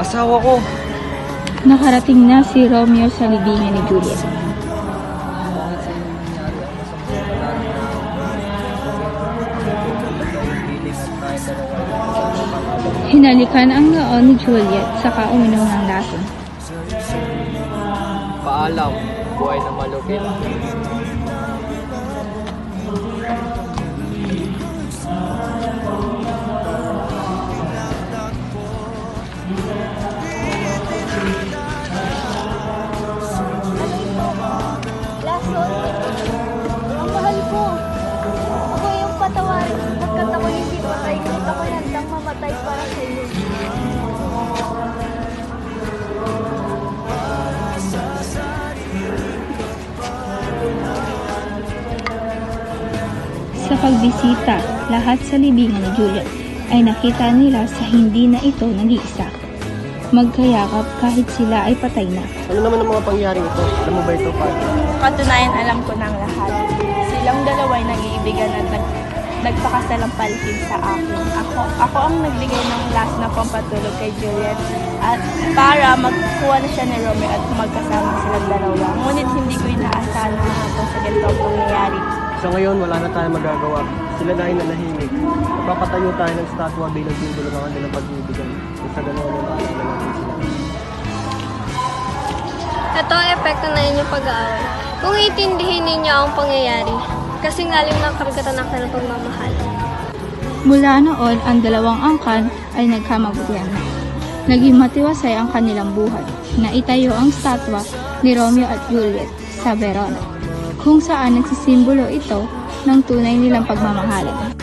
Asawa ko. Nakarating na si Romeo sa libingan ni Juliet. Hinalikan ang noo ni Juliet saka uminom ng lasing. Paalam, buhay na malupit. Lason, ang mahal ko. Ako yung patawarin pagkat ako hindi patay. Ngunit ako handang mamatay para sa iyo. Sa pagbisita, lahat sa libingan ni Juliet ay nakita nila sa hindi na ito nag-iisa. Magkayakap kahit sila ay patay na. Ano naman ang mga pangyaring ito? Alam mo ba ito, Padre? Katunayan alam ko ng lahat. Silang dalawa ay nag-iibigan at nagpakasalampalkin sa akin. Ako ang nagbigay ng last na pampatulog kay Juliet at para magkuha na siya ni Romeo at magkasama silang dalawa. Ngunit hindi ko inaasahan na hapon sa ganito ang pangyayari. Sa ngayon, wala na tayong magagawa. Sila na ay nanahimik. Magpapatayo tayo ng statwa bilang simbolo ng kanilang pag-ibigan. Kung sa ganoon, maalala natin sila. Ito ang epekto na inyong pag-aaral. Kung itindihin ninyo ang pangyayari, kasing lalim ng karagatan ng pagmamahal. Mula noon, ang dalawang angkan ay nagkamabutihan na. Naging matiwasay ang kanilang buhay. Naitayo ang statwa ni Romeo at Juliet sa Verona, kung saan nagsisimbolo ito ng tunay nilang pagmamahalan.